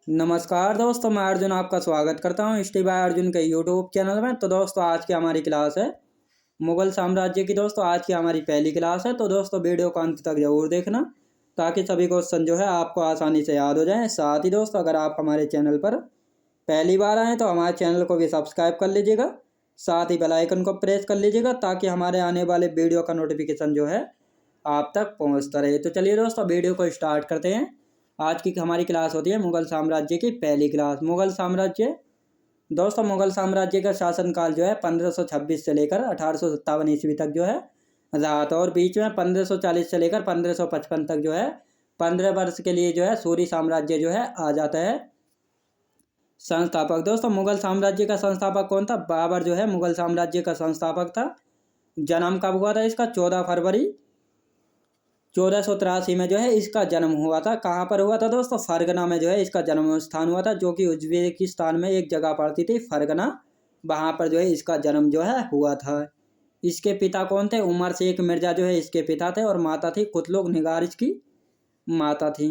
नमस्कार दोस्तों, मैं अर्जुन आपका स्वागत करता हूँ स्टी बाय अर्जुन के यूट्यूब चैनल में। तो दोस्तों आज की हमारी क्लास है मुगल साम्राज्य की। दोस्तों आज की हमारी पहली क्लास है, तो दोस्तों वीडियो को अंत तक जरूर देखना ताकि सभी क्वेश्चन जो है आपको आसानी से याद हो जाएं। साथ ही दोस्तों अगर आप हमारे चैनल पर पहली बार आएँ तो हमारे चैनल को भी सब्सक्राइब कर लीजिएगा, साथ ही बेल आइकन को प्रेस कर लीजिएगा ताकि हमारे आने वाले वीडियो का नोटिफिकेशन जो है आप तक पहुँचता रहे। तो चलिए दोस्तों वीडियो को स्टार्ट करते हैं। आज की हमारी क्लास होती है मुगल साम्राज्य की पहली क्लास। मुगल साम्राज्य दोस्तों मुगल साम्राज्य का शासनकाल जो है 1526 से लेकर 1857 ईस्वी तक जो है रहा था, और बीच में 1540 से लेकर 1555 तक जो है 15 वर्ष के लिए जो है सूरी साम्राज्य जो है आ जाता है। संस्थापक दोस्तों मुगल साम्राज्य का संस्थापक कौन था? बाबर जो है मुगल साम्राज्य का संस्थापक था। जन्म कब हुआ था इसका? 14 फरवरी 1483 में जो है इसका जन्म हुआ था। कहाँ पर हुआ था दोस्तों? फरगना में जो है इसका जन्म स्थान हुआ था, जो कि उज्बेकिस्तान में एक जगह पड़ती थी फरगना, वहाँ पर जो है इसका जन्म जो है हुआ था। इसके पिता कौन थे? उमर शेख मिर्जा जो है इसके पिता थे, और माता थी कुतलुग निगार इसकी माता थी।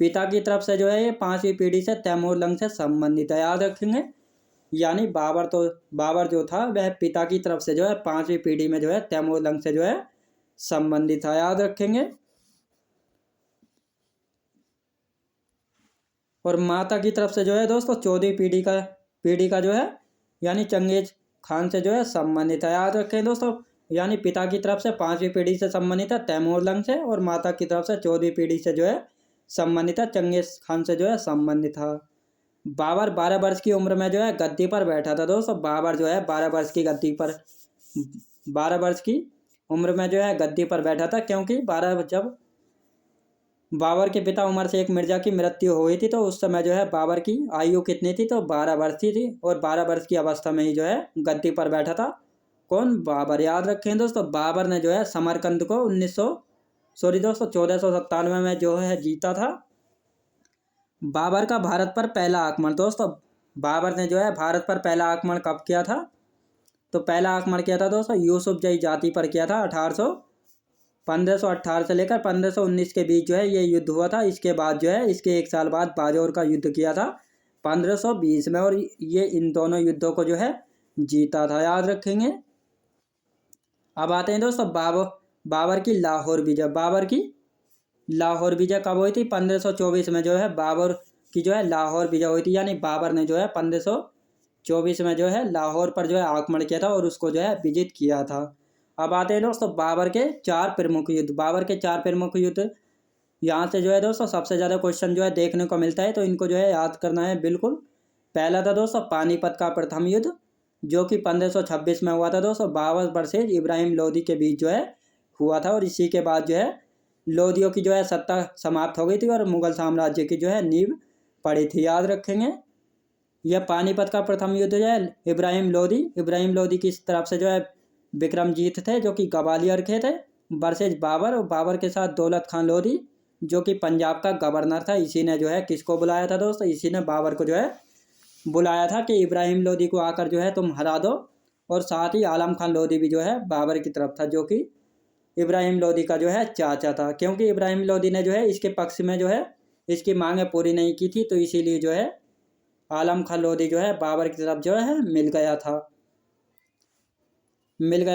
पिता की तरफ से जो है ये 5वीं पीढ़ी से तैमूर लंग से संबंधित है, याद रखेंगे। यानी बाबर जो था वह पिता की तरफ से जो है 5वीं पीढ़ी में जो है तैमूर लंग से जो है संबंधित था, याद रखेंगे। और माता की तरफ से जो है दोस्तों 14वीं पीढ़ी का जो है यानी चंगेज खान से जो है संबंधित है, याद रखें दोस्तों। यानी पिता की तरफ से 5वीं पीढ़ी से संबंधित है तैमूर लंग से, और माता की तरफ से 14वीं पीढ़ी से जो है संबंधित है चंगेज खान से जो है संबंधित था। बाबर 12 वर्ष की उम्र में जो है गद्दी पर बैठा था दोस्तों। बाबर जो है 12 वर्ष की गद्दी पर 12 वर्ष की उम्र में जो है गद्दी पर बैठा था, क्योंकि जब बाबर के पिता उमर शेख मिर्जा की मृत्यु हुई थी तो उस समय जो है बाबर की आयु कितनी थी? तो 12 वर्ष थी, और 12 वर्ष की अवस्था में ही जो है गद्दी पर बैठा था। कौन? बाबर, याद रखें दोस्तों। बाबर ने जो है समरकंद को 1497 में जो है जीता था। बाबर का भारत पर पहला आक्रमण दोस्तों, बाबर ने जो है भारत पर पहला आक्रमण कब किया था? तो पहला आक्रमण किया था दोस्तों यूसुफजई जाति पर किया था। 1518 से लेकर 1519 के बीच जो है ये युद्ध हुआ था। इसके बाद जो है इसके एक साल बाद बाजौर का युद्ध किया था 1520 में, और ये इन दोनों युद्धों को जो है जीता था, याद रखेंगे। अब आते हैं दोस्तों बाबर की लाहौर विजय। बाबर की लाहौर विजय कब हुई थी? 1524 में जो है बाबर की जो है लाहौर विजय हुई थी। यानी बाबर ने जो है 1524 में जो है लाहौर पर जो है आक्रमण किया था और उसको जो है विजित किया था। अब आते हैं दोस्तों बाबर के 4 प्रमुख युद्ध। बाबर के 4 प्रमुख युद्ध, यहाँ से जो है दोस्तों सबसे ज़्यादा क्वेश्चन जो है देखने को मिलता है, तो इनको जो है याद करना है बिल्कुल। पहला था दोस्तों पानीपत का प्रथम युद्ध, जो कि 1526 में हुआ था दोस्तों। बाबर वर्सेज इब्राहिम लोदी के बीच जो है हुआ था, और इसी के बाद जो है लोदियों की जो है सत्ता समाप्त हो गई थी और मुगल साम्राज्य की जो है नींव पड़ी थी, याद रखेंगे। यह पानीपत का प्रथम युद्ध जो है इब्राहिम लोदी की तरफ से जो है विक्रमजीत थे, जो कि ग्वालियर के थे, वर्सेज बाबर, और बाबर के साथ दौलत खान लोधी, जो कि पंजाब का गवर्नर था। इसी ने जो है किसको बुलाया था दोस्तों? इसी ने बाबर को जो है बुलाया था कि इब्राहिम लोदी को आकर जो है तुम हरा दो। और साथ ही आलम खान लोधी भी जो है बाबर की तरफ था, जो कि इब्राहिम लोदी का जो है चाचा था, क्योंकि इब्राहिम लोदी ने जो है इसके पक्ष में जो है इसकी मांगें पूरी नहीं की थी, तो इसीलिए जो है आलम खान लोधी जो है बाबर की तरफ जो है मिल गया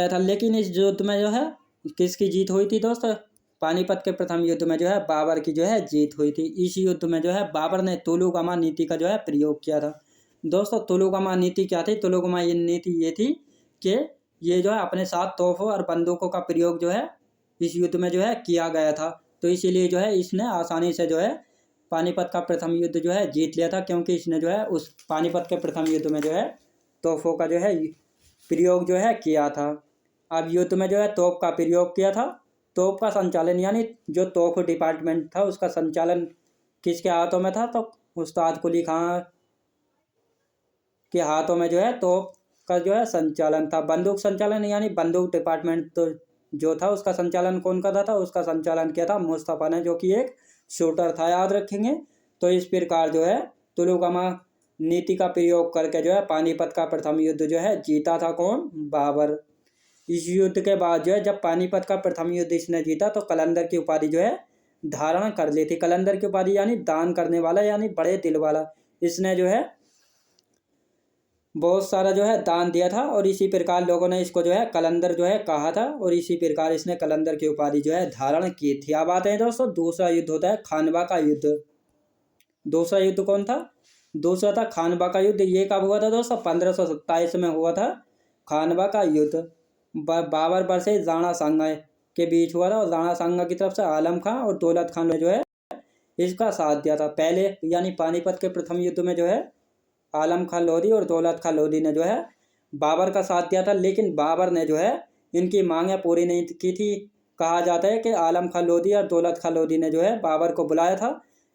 था। लेकिन इस युद्ध में जो है किसकी जीत हुई थी दोस्तों? पानीपत के प्रथम युद्ध में जो है बाबर की जो है जीत हुई थी। इस युद्ध में जो है बाबर ने तुलुगमा नीति का जो है प्रयोग किया था दोस्तों। तुलुगमा नीति क्या थी? तुलुगमा नीति ये थी कि ये जो है अपने साथ तोपों और बंदूकों का प्रयोग जो है इस युद्ध में जो है किया गया था, तो इसीलिए जो है इसने आसानी से जो है पानीपत का प्रथम युद्ध जो है जीत लिया था, क्योंकि इसने जो है उस पानीपत के प्रथम युद्ध में जो है तोपों का जो है प्रयोग जो है किया था। अब युद्ध में जो है तोप का प्रयोग किया था। तोप का संचालन यानी जो तोप डिपार्टमेंट था उसका संचालन किसके हाथों में था? तो उस्ताद कुली खां के हाथों में जो है तोप का जो है संचालन था। बंदूक संचालन यानी बंदूक डिपार्टमेंट तो जो था उसका संचालन कौन करता था? उसका संचालन किया था मुस्तफ़ा ने, जो कि एक शूटर था, याद रखेंगे। तो इस प्रकार जो है तुलुगमा नीति का प्रयोग करके जो है पानीपत का प्रथम युद्ध जो है जीता था कौन? बाबर। इस युद्ध के बाद जो है जब पानीपत का प्रथम युद्ध इसने जीता तो कलंदर की उपाधि जो है धारण कर ली थी। कलंदर की उपाधि यानी दान करने वाला यानी बड़े दिल वाला। इसने जो है बहुत सारा जो है दान दिया था और इसी प्रकार लोगों ने इसको जो है कलंदर जो है कहा था और इसी प्रकार इसने कलंदर की उपाधि जो है धारण की थी। अब आते हैं दोस्तों दूसरा युद्ध होता है खानवा का युद्ध। दूसरा युद्ध कौन था? दूसरा था खानवा का युद्ध। ये कब हुआ था दोस्तों? 1527 में हुआ था खानवा का युद्ध। बाबर वर्सेस राणा सांगा के बीच हुआ था और राणा सांगा की तरफ से आलम खां और दौलत खान ने जो है इसका साथ दिया था। पहले यानी पानीपत के प्रथम युद्ध में जो है आलम खां लोधी और दौलत खां लोधी ने जो है बाबर का साथ दिया था, लेकिन बाबर ने जो है इनकी मांगें पूरी नहीं की थी। कहा जाता है कि आलम खां लोधी और दौलत खां लोधी ने जो है बाबर को बुलाया था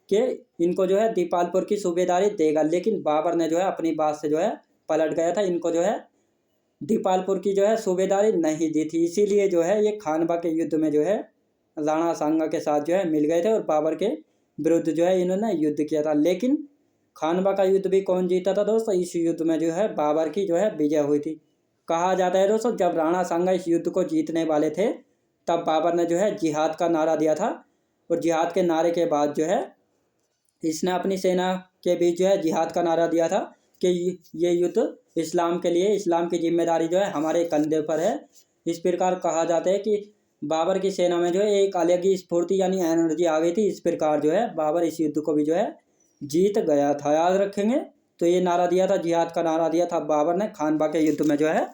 कि इनको जो है दीपालपुर की सूबेदारी देगा, लेकिन बाबर ने जो है अपनी बात से जो है पलट गया था। इनको जो है दीपालपुर की जो है सूबेदारी नहीं दी थी, इसीलिए जो है ये खानवा के युद्ध में जो है राणा सांगा के साथ जो है मिल गए थे और बाबर के विरुद्ध जो है इन्होंने युद्ध किया था। लेकिन खानवा का युद्ध भी कौन जीता था दोस्तों? इस युद्ध में जो है बाबर की जो है विजय हुई थी। कहा जाता है दोस्तों जब राणा सांगा इस युद्ध को जीतने वाले थे तब बाबर ने जो है जिहाद का नारा दिया था और जिहाद के नारे के बाद जो है इसने अपनी सेना के बीच जो है जिहाद का नारा दिया था कि ये युद्ध इस्लाम के लिए, इस्लाम की जिम्मेदारी जो है हमारे कंधे पर है। इस प्रकार कहा जाता है कि बाबर की सेना में जो है एक अलग ही स्फूर्ति यानी एनर्जी आ गई थी। इस प्रकार जो है बाबर इस युद्ध को भी जो है जीत गया था, याद रखेंगे। तो ये नारा दिया था, जिहाद का नारा दिया था बाबर ने खानवा के युद्ध में जो है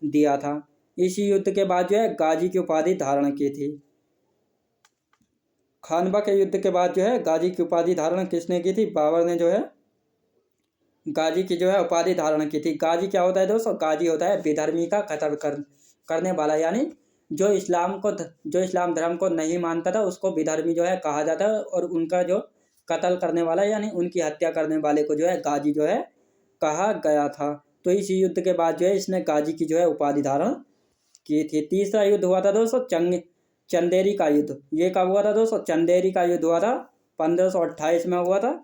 दिया था। इसी युद्ध के बाद जो है गाजी की उपाधि धारण की थी। खानवा के युद्ध के बाद जो है गाजी की उपाधि धारण किसने की थी? बाबर ने जो है गाजी की जो है उपाधि धारण की थी। गाजी क्या होता है दोस्तों? गाजी होता है विधर्मी का कत्ल करने वाला, यानी जो इस्लाम धर्म को नहीं मानता था उसको विधर्मी जो है कहा जाता है और उनका जो कत्ल करने वाला यानी उनकी हत्या करने वाले को जो है गाजी जो है कहा गया था। तो इस युद्ध के बाद जो है इसने गाजी की जो है उपाधि धारण की थी। तीसरा युद्ध हुआ था दोस्तों चंदेरी का युद्ध। ये कब हुआ था दोस्तों? चंदेरी का युद्ध हुआ था 1528 में हुआ था।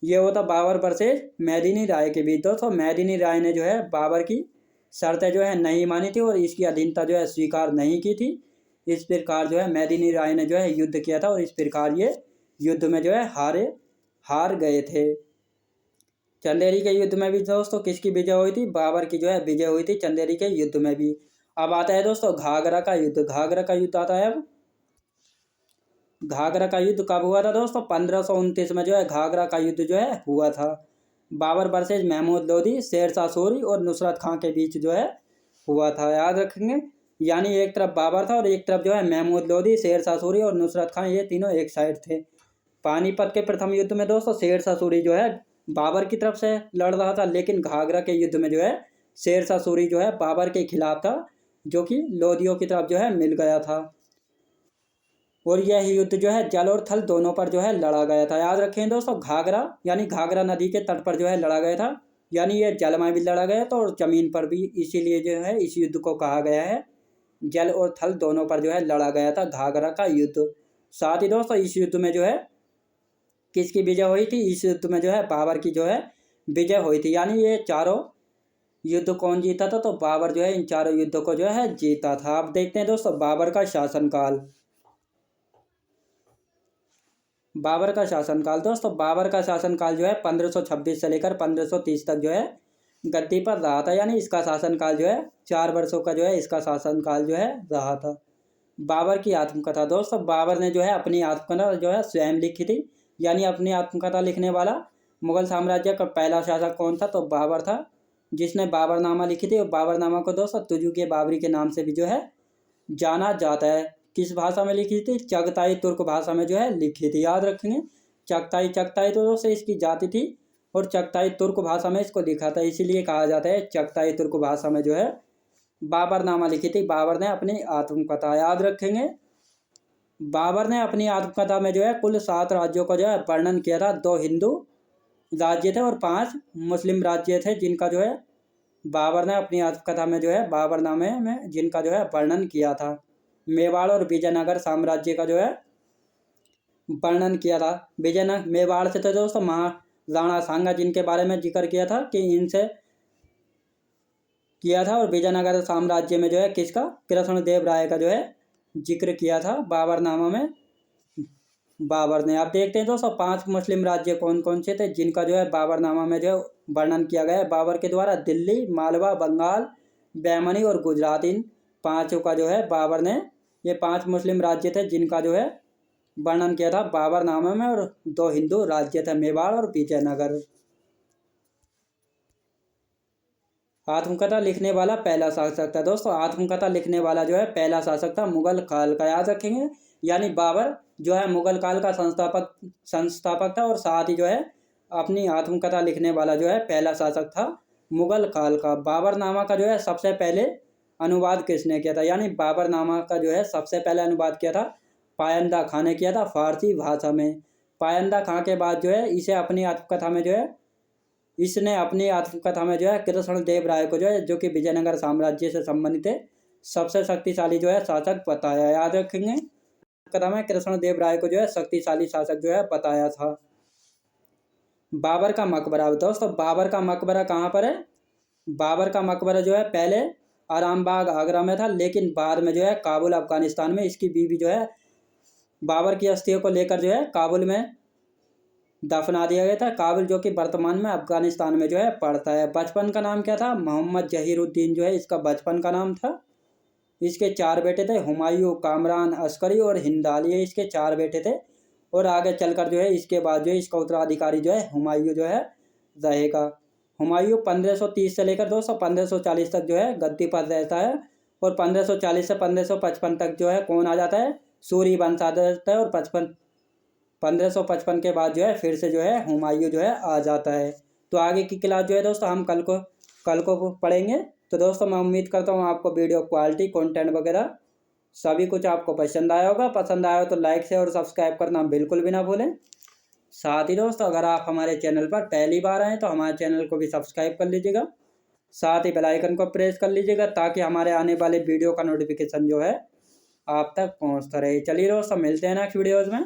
ये होता बाबर वर्सेस मेदिनी राय के बीच। दोस्तों मेदिनी राय ने जो है बाबर की शर्तें जो है नहीं मानी थी और इसकी अधीनता जो है स्वीकार नहीं की थी। इस प्रकार जो है मेदिनी राय ने जो है युद्ध किया था और इस प्रकार ये युद्ध में जो है हार गए थे। चंदेरी के युद्ध में भी दोस्तों किसकी विजय हुई थी? बाबर की जो है विजय हुई थी चंदेरी के युद्ध में भी। अब आता है दोस्तों घाघरा का युद्ध। घाघरा का युद्ध आता है अब। घाघरा का युद्ध कब हुआ था दोस्तों? 1529 में जो है घाघरा का युद्ध जो है हुआ था। बाबर वर्सेस महमूद लोधी, शेरशाह सूरी और नुसरत खां के बीच जो है हुआ था, याद रखेंगे। यानी एक तरफ बाबर था और एक तरफ जो है महमूद लोधी, शेरशाह सूरी और नुसरत खां, ये तीनों एक साइड थे। पानीपत के प्रथम युद्ध में दोस्तों शेरशाह सूरी जो है बाबर की तरफ से लड़ रहा था, लेकिन घाघरा के युद्ध में जो है शेरशाह सूरी जो है बाबर के खिलाफ था, जो कि लोधियों की तरफ जो है मिल गया था। और यह युद्ध जो है जल और थल दोनों पर जो है लड़ा गया था, याद रखें दोस्तों। घाघरा यानी घाघरा नदी के तट पर जो है लड़ा गया था, यानी यह जल में भी लड़ा गया था और जमीन पर भी, इसीलिए जो है इस युद्ध को कहा गया है जल और थल दोनों पर जो है लड़ा गया था घाघरा का युद्ध। साथ ही दोस्तों इस युद्ध में जो है किसकी विजय हुई थी? इस युद्ध में जो है बाबर की जो है विजय हुई थी। यानी ये चारों युद्ध कौन जीता था? तो बाबर जो है इन चारों युद्धों को जो है जीता था। अब देखते हैं दोस्तों बाबर का शासनकाल। बाबर का शासनकाल दोस्तों बाबर का शासनकाल जो है 1526 से लेकर 1530 तक जो है गद्दी पर रहा था। यानी इसका शासनकाल जो है 4 वर्षों का जो है इसका शासनकाल जो है रहा था। बाबर की आत्मकथा दोस्तों बाबर ने जो है अपनी आत्मकथा जो है स्वयं लिखी थी। यानी अपनी आत्मकथा लिखने वाला मुगल साम्राज्य का पहला शासक कौन था? तो बाबर था, जिसने बाबरनामा लिखी थी। और बाबरनामा को दोस्तों तुजुक बाबरी के नाम से भी जो है जाना जाता है। किस भाषा में लिखी थी? चगताई तुर्क भाषा में जो है लिखी थी, याद रखेंगे। चगताई तो दोस्तों इसकी जाति थी और चगताई तुर्क भाषा में इसको लिखा था, इसीलिए कहा जाता है चगताई तुर्क भाषा में जो है बाबरनामा लिखी थी। बाबर ने अपनी आत्मकथा, याद रखेंगे। बाबर ने अपनी आत्मकथा में जो है कुल 7 राज्यों का जो है वर्णन किया था। 2 हिंदू राज्य थे और 5 मुस्लिम राज्य थे, जिनका जो है बाबर ने अपनी आत्मकथा में जो है बाबरनामे में जिनका जो है वर्णन किया था। मेवाड़ और विजयनगर साम्राज्य का जो है वर्णन किया था। मेवाड़ से तो दोस्तों महाराणा सांगा, जिनके बारे में जिक्र किया था कि इनसे किया था। और विजयनगर साम्राज्य में जो है किसका? कृष्णदेव राय का जो है जिक्र किया था बाबरनामा में। बाबर ने। आप देखते हैं दोस्तों 5 मुस्लिम राज्य कौन कौन से थे जिनका जो है बाबरनामा में जो है वर्णन किया गया है बाबर के द्वारा। दिल्ली, मालवा, बंगाल, बैमनी और गुजरात, इन पांचों का जो है बाबर ने, ये 5 मुस्लिम राज्य थे जिनका जो है वर्णन किया था बाबरनामा में। और 2 हिंदू राज्य थे, मेवाड़ और विजयनगर। आत्मकथा लिखने वाला पहला शासक था दोस्तों, आत्मकथा लिखने वाला जो है पहला शासक था मुगल काल का, याद रखेंगे। यानी बाबर जो है मुगल काल का संस्थापक था और साथ ही जो है अपनी आत्मकथा लिखने वाला जो है पहला शासक था मुगल काल का। बाबरनामा का जो है सबसे पहले अनुवाद किसने किया था, यानी बाबरनामा का जो है सबसे पहले अनुवाद किया था पायंदा खां ने किया था फारसी भाषा में। पायंदा खां के बाद जो है इसने अपनी आत्मकथा में जो है कृष्ण देव राय को जो है, जो कि विजयनगर साम्राज्य से संबंधित है, सबसे शक्तिशाली जो है शासक बताया, याद रखेंगे। कथा में कृष्ण देव राय को जो है शक्तिशाली शासक जो है बताया था। बाबर का मकबरा दोस्तों, बाबर का मकबरा कहाँ पर है? बाबर का मकबरा जो है पहले आरामबाग आगरा में था, लेकिन बाद में जो है काबुल अफगानिस्तान में इसकी बीवी जो है बाबर की अस्थियों को लेकर जो है काबुल में दफना दिया गया था। काबुल जो कि वर्तमान में अफगानिस्तान में जो है पड़ता है। बचपन का नाम क्या था? मोहम्मद जहीरुद्दीन जो है इसका बचपन का नाम था। इसके 4 बेटे थे, हुमायूं, कामरान, अस्करी और हिंदाल, ये इसके 4 बेटे थे। और आगे चलकर जो है इसके बाद जो है इसका उत्तराधिकारी जो है हुमायूं जो है रहेगा। हुमायूं 1530 से लेकर दोस्तों 1540 तक जो है गद्दी पर रहता है। और 1540 से 1555 तक जो है कौन आ जाता है? सूरी वंश आ जाता है। और 1555 के बाद जो है फिर से जो है हुमायूं जो है आ जाता है। तो आगे की क्लास जो है दोस्तों हम कल को पढ़ेंगे। तो दोस्तों मैं उम्मीद करता हूँ आपको वीडियो क्वालिटी, कंटेंट वगैरह सभी कुछ आपको पसंद आया होगा। पसंद आया हो तो लाइक से और सब्सक्राइब करना बिल्कुल भी ना भूलें। साथ ही दोस्तों अगर आप हमारे चैनल पर पहली बार आएँ तो हमारे चैनल को भी सब्सक्राइब कर लीजिएगा, साथ ही बेल आइकन को प्रेस कर लीजिएगा ताकि हमारे आने वाले वीडियो का नोटिफिकेशन जो है आप तक पहुँचता रहे। चलिए दोस्तों मिलते हैं नेक्स्ट वीडियोज़ में।